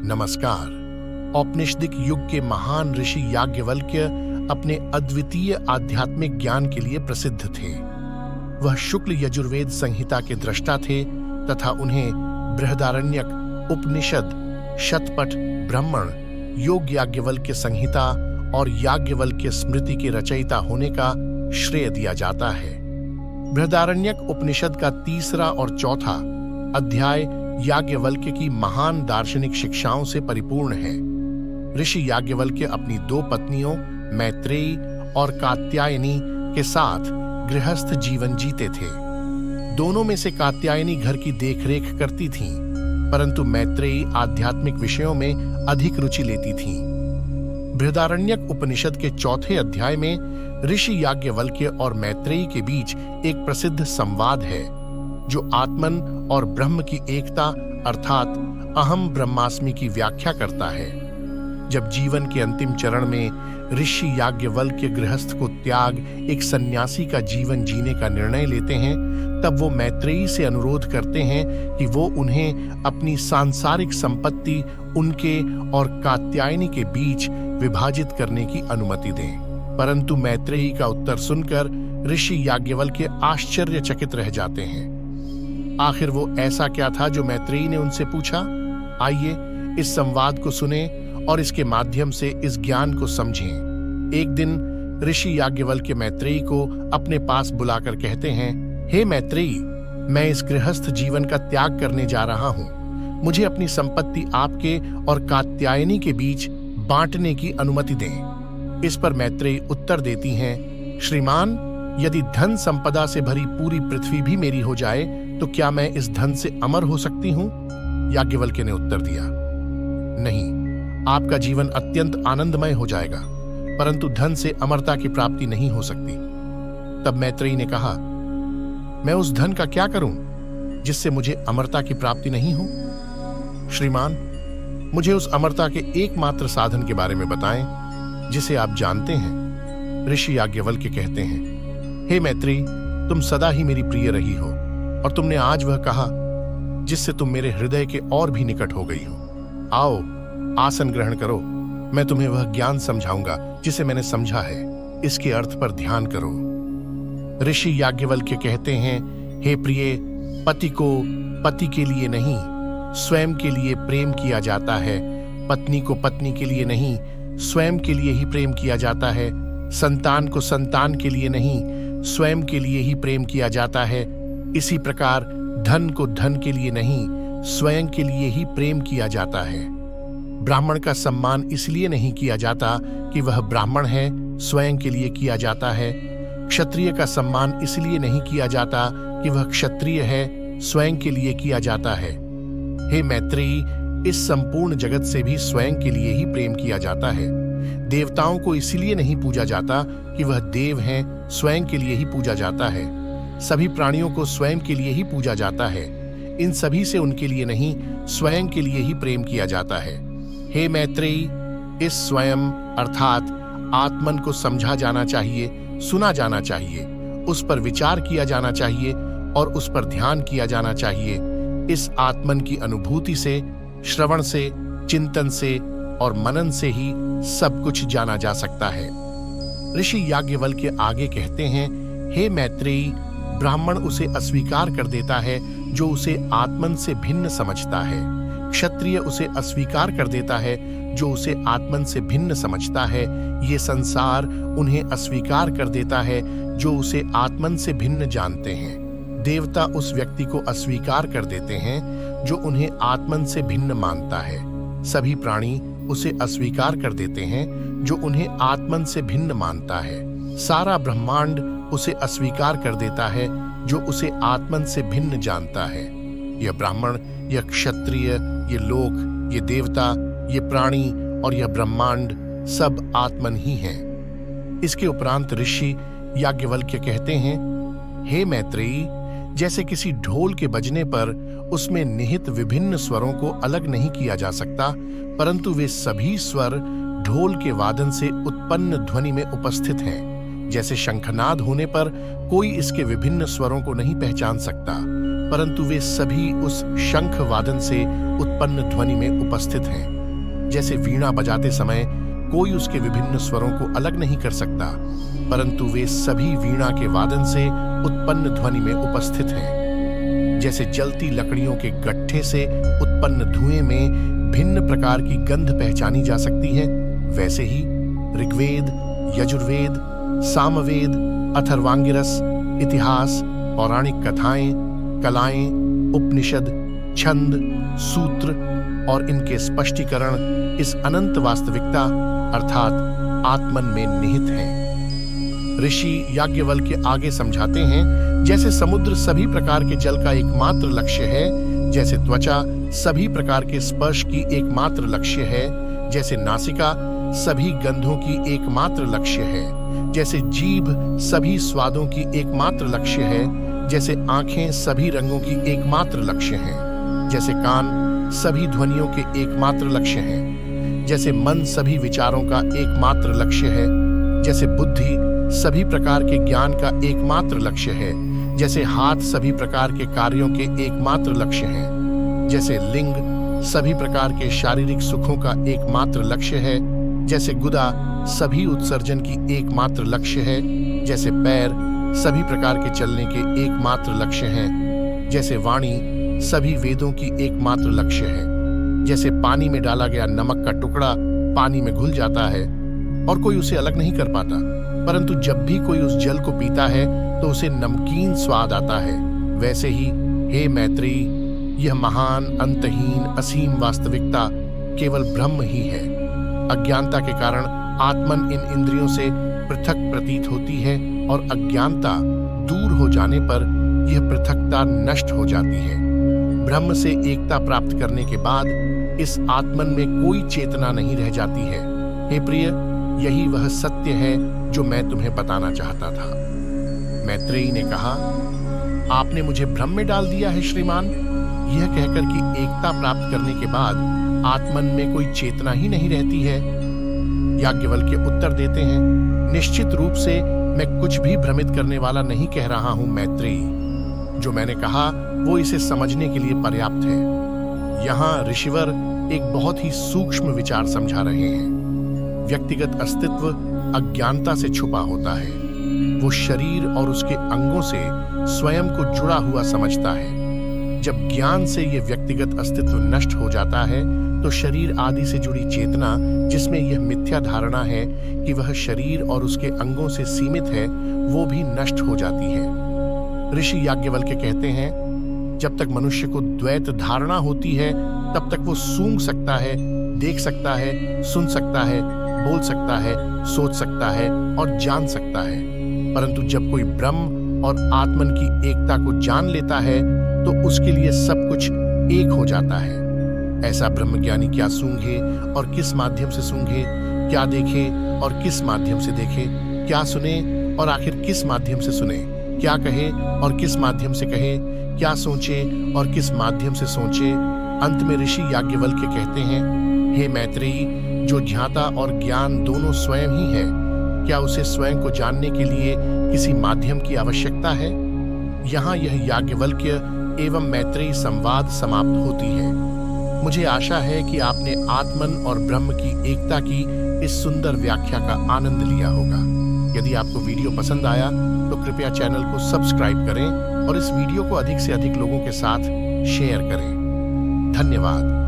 नमस्कार। औपनिषदिक युग के महान ऋषि याज्ञवल्क्य अपने अद्वितीय आध्यात्मिक ज्ञान के लिए प्रसिद्ध थे। वह शुक्ल यजुर्वेद संहिता के दृष्टा थे तथा उन्हें बृहदारण्यक, उपनिषद, शतपथ, ब्राह्मण, योग याज्ञवल्क्य संहिता और याज्ञवल्क्य स्मृति के रचयिता होने का श्रेय दिया जाता है। बृहदारण्यक उपनिषद का तीसरा और चौथा अध्याय याज्ञवल्क्य की महान दार्शनिक शिक्षाओं से परिपूर्ण है। ऋषि याज्ञवल्क्य अपनी दो पत्नियों मैत्रेयी और कात्यायनी के साथ गृहस्थ जीवन जीते थे। दोनों में से कात्यायनी घर की देखरेख करती थीं, परंतु मैत्रेयी आध्यात्मिक विषयों में अधिक रुचि लेती थीं। बृहदारण्यक उपनिषद के चौथे अध्याय में ऋषि याज्ञवल्क्य और मैत्रेयी के बीच एक प्रसिद्ध संवाद है, जो आत्मन और ब्रह्म की एकता अर्थात अहम ब्रह्मास्मि की व्याख्या करता है। जब जीवन के अंतिम चरण में ऋषि याज्ञवल्क्य गृहस्थ को त्याग एक सन्यासी का जीवन जीने का निर्णय लेते हैं, तब वो मैत्रेयी से अनुरोध करते हैं कि वो उन्हें अपनी सांसारिक संपत्ति उनके और कात्यायनी के बीच विभाजित करने की अनुमति दें। परंतु मैत्रेयी का उत्तर सुनकर ऋषि याज्ञवल्क्य आश्चर्यचकित रह जाते हैं। आखिर वो ऐसा क्या था जो मैत्रेयी ने उनसे पूछा? आइए इस संवाद को सुने और इसके माध्यम से इस ज्ञान को समझें। एक दिन ऋषि याज्ञवल्क्य मैत्रेयी को अपने पास बुलाकर कहते हैं, हे मैत्रेयी, मैं इस गृहस्थ जीवन का त्याग करने जा रहा हूँ। मुझे अपनी संपत्ति आपके और कात्यायनी के बीच बांटने की अनुमति दें। इस पर मैत्रेयी उत्तर देती हैं, श्रीमान, यदि धन संपदा से भरी पूरी पृथ्वी भी मेरी हो जाए तो क्या मैं इस धन से अमर हो सकती हूँ? याज्ञवल्क्य ने उत्तर दिया, नहीं, आपका जीवन अत्यंत आनंदमय हो जाएगा, परंतु धन से अमरता की प्राप्ति नहीं हो सकती। तब मैत्रेयी ने कहा, मैं उस धन का क्या करूं जिससे मुझे अमरता की प्राप्ति नहीं हो? श्रीमान, मुझे उस अमरता के एकमात्र साधन के बारे में बताएं जिसे आप जानते हैं। ऋषि याज्ञवल्क्य कहते हैं, हे मैत्रेयी, तुम सदा ही मेरी प्रिय रही हो और तुमने आज वह कहा जिससे तुम मेरे हृदय के और भी निकट हो गई हो। आओ, आसन ग्रहण करो, मैं तुम्हें वह ज्ञान समझाऊंगा जिसे मैंने समझा है। इसके अर्थ पर ध्यान करो। ऋषि याज्ञवल्क्य कहते हैं, हे प्रिय, पति को पति के लिए नहीं, स्वयं के लिए प्रेम किया जाता है। पत्नी को पत्नी के लिए नहीं, स्वयं के लिए ही प्रेम किया जाता है। संतान को संतान के लिए नहीं, स्वयं के लिए ही प्रेम किया जाता है। इसी प्रकार धन को धन के लिए नहीं, स्वयं के लिए ही प्रेम किया जाता है। ब्राह्मण का सम्मान इसलिए नहीं किया जाता कि वह ब्राह्मण है, स्वयं के लिए किया जाता है। क्षत्रिय का सम्मान इसलिए नहीं किया जाता कि वह क्षत्रिय है, स्वयं के लिए किया जाता है। हे मैत्रेयी, इस संपूर्ण जगत से भी स्वयं के लिए ही प्रेम किया जाता है। देवताओं को इसलिए नहीं पूजा जाता कि वह देव हैं, स्वयं के लिए ही पूजा जाता है। सभी प्राणियों को स्वयं के लिए ही पूजा जाता है। इन सभी से उनके लिए नहीं, स्वयं के लिए ही प्रेम किया जाता है। हे मैत्रेयी, इस स्वयं अर्थात आत्मन को समझा जाना चाहिए, सुना जाना चाहिए, उस पर विचार किया जाना चाहिए और उस पर ध्यान किया जाना चाहिए। इस आत्मन की अनुभूति से, श्रवण से, चिंतन से और मनन से ही सब कुछ जाना जा सकता है। ऋषि याज्ञवल्क्य आगे कहते हैं, हे मैत्रेयी, ब्राह्मण उसे अस्वीकार कर देता है जो उसे आत्मन से भिन्न समझता है। क्षत्रिय उसे अस्वीकार कर देता है जो उसे आत्मन से भिन्न समझता है। ये संसार उन्हें अस्वीकार कर देता है जो उसे आत्मन से भिन्न जानते हैं। देवता उस व्यक्ति को अस्वीकार कर देते हैं जो उन्हें आत्मन से भिन्न मानता है। सभी प्राणी उसे अस्वीकार कर देते हैं जो उन्हें आत्मन से भिन्न मानता है। सारा ब्रह्मांड उसे अस्वीकार कर देता है जो उसे आत्मन से भिन्न जानता है। यह ब्राह्मण, यह क्षत्रिय, ये लोक, ये देवता, ये प्राणी और यह ब्रह्मांड सब आत्मन ही हैं। इसके उपरांत ऋषि याज्ञवल्क्य कहते हैं, हे मैत्रेयी, जैसे किसी ढोल के बजने पर उसमें निहित विभिन्न स्वरों को अलग नहीं किया जा सकता, परंतु वे सभी स्वर ढोल के वादन से उत्पन्न ध्वनि में उपस्थित हैं। जैसे शंखनाद होने पर कोई इसके विभिन्न स्वरों को नहीं पहचान सकता, परंतु वे सभी उस शंख वादन से उत्पन्न ध्वनि में उपस्थित हैं। जैसे वीणा बजाते समय कोई उसके विभिन्न स्वरों को अलग नहीं कर सकता, परंतु वे सभी वीणा के वादन से उत्पन्न ध्वनि में उपस्थित हैं। जैसे जलती लकड़ियों के गट्ठे से उत्पन्न धुएं में भिन्न प्रकार की गंध पहचानी जा सकती है, वैसे ही ऋग्वेद, यजुर्वेद, सामवेद, अथर्वांगिरस, इतिहास, पौराणिक कथाएं, कलाएं, उपनिषद, छंद, सूत्र और इनके स्पष्टीकरण इस अनंत वास्तविकता अर्थात आत्मन में निहित हैं। ऋषि याज्ञवल्क्य आगे समझाते हैं, जैसे समुद्र सभी प्रकार के जल का एकमात्र लक्ष्य है, जैसे त्वचा सभी प्रकार के स्पर्श की एकमात्र लक्ष्य है, जैसे नासिका सभी गंधों की एकमात्र लक्ष्य है, जैसे जीभ सभी स्वादों की एकमात्र लक्ष्य है, जैसे आंखें सभी रंगों की एकमात्र लक्ष्य हैं, जैसे कान सभी ध्वनियों के एकमात्र लक्ष्य हैं, जैसे मन सभी विचारों का एकमात्र लक्ष्य है, जैसे बुद्धि सभी प्रकार के ज्ञान का एकमात्र लक्ष्य है, जैसे हाथ सभी प्रकार के कार्यों के एकमात्र लक्ष्य हैं, जैसे लिंग सभी प्रकार के शारीरिक सुखों का एकमात्र लक्ष्य है, जैसे गुदा सभी उत्सर्जन की एकमात्र लक्ष्य है, जैसे पैर सभी प्रकार के चलने के एकमात्र लक्ष्य हैं, जैसे वाणी सभी वेदों की एकमात्र लक्ष्य है, जैसे पानी में डाला गया नमक का टुकड़ा पानी में घुल जाता है और कोई उसे अलग नहीं कर पाता, परंतु जब भी कोई उस जल को पीता है तो उसे नमकीन स्वाद आता है, वैसे ही हे मैत्रेयी, यह महान अंतहीन असीम वास्तविकता केवल ब्रह्म ही है। अज्ञानता के कारण आत्मन इन इंद्रियों से पृथक प्रतीत होती है और अज्ञानता दूर हो जाने पर यह पृथकता नष्ट हो जाती है। ब्रह्म से एकता प्राप्त करने के बाद इस आत्मन में कोई चेतना नहीं रह जाती है। हे प्रिय, यही वह सत्य है जो मैं तुम्हें बताना चाहता था। मैत्रेयी ने कहा, आपने मुझे भ्रम में डाल दिया है श्रीमान। यह कहकर कि एकता प्राप्त करने के बाद आत्मन में कोई चेतना ही नहीं रहती है। याज्ञवल्क्य उत्तर देते हैं, निश्चित रूप से मैं कुछ भी भ्रमित करने वाला नहीं कह रहा हूं मैत्रेयी। जो मैंने कहा वो इसे समझने के लिए पर्याप्त है। यहाँ ऋषिवर एक बहुत ही सूक्ष्म विचार समझा रहे हैं। व्यक्तिगत अस्तित्व अज्ञानता से छुपा होता है। वो शरीर और उसके अंगों से स्वयं को जुड़ा हुआ समझता है। जब ज्ञान से ये व्यक्तिगत अस्तित्व नष्ट हो जाता है तो शरीर आदि से जुड़ी चेतना, जिसमें यह मिथ्या धारणा है कि वह शरीर और उसके अंगों से सीमित है, वो भी नष्ट हो जाती है। ऋषि याज्ञवल्क्य कहते हैं, जब तक मनुष्य को द्वैत धारणा होती है तब तक वो सूंघ सकता है, देख सकता है, सुन सकता है, बोल सकता है, सोच सकता है और जान सकता है। परंतु जब कोई ब्रह्म और आत्मन की एकता को जान लेता है तो उसके लिए सब कुछ एक हो जाता है। ऐसा ब्रह्मज्ञानी क्या सूंघे और किस माध्यम से सूंघे, क्या देखे और किस माध्यम से देखे, क्या सुने और आखिर किस माध्यम से सुने, क्या कहे और किस माध्यम से कहे, क्या सोचे और किस माध्यम से सोचे। अंत में ऋषि याज्ञवल्क्य कहते हैं, हे मैत्रेयी, जो ज्ञाता और ज्ञान दोनों स्वयं ही है, क्या उसे स्वयं को जानने के लिए किसी माध्यम की आवश्यकता है? यहाँ यह याज्ञवल्क्य एवं मैत्रेयी संवाद समाप्त होती है। मुझे आशा है कि आपने आत्मन और ब्रह्म की एकता की इस सुंदर व्याख्या का आनंद लिया होगा। यदि आपको वीडियो पसंद आया तो कृपया चैनल को सब्सक्राइब करें और इस वीडियो को अधिक से अधिक लोगों के साथ शेयर करें। धन्यवाद।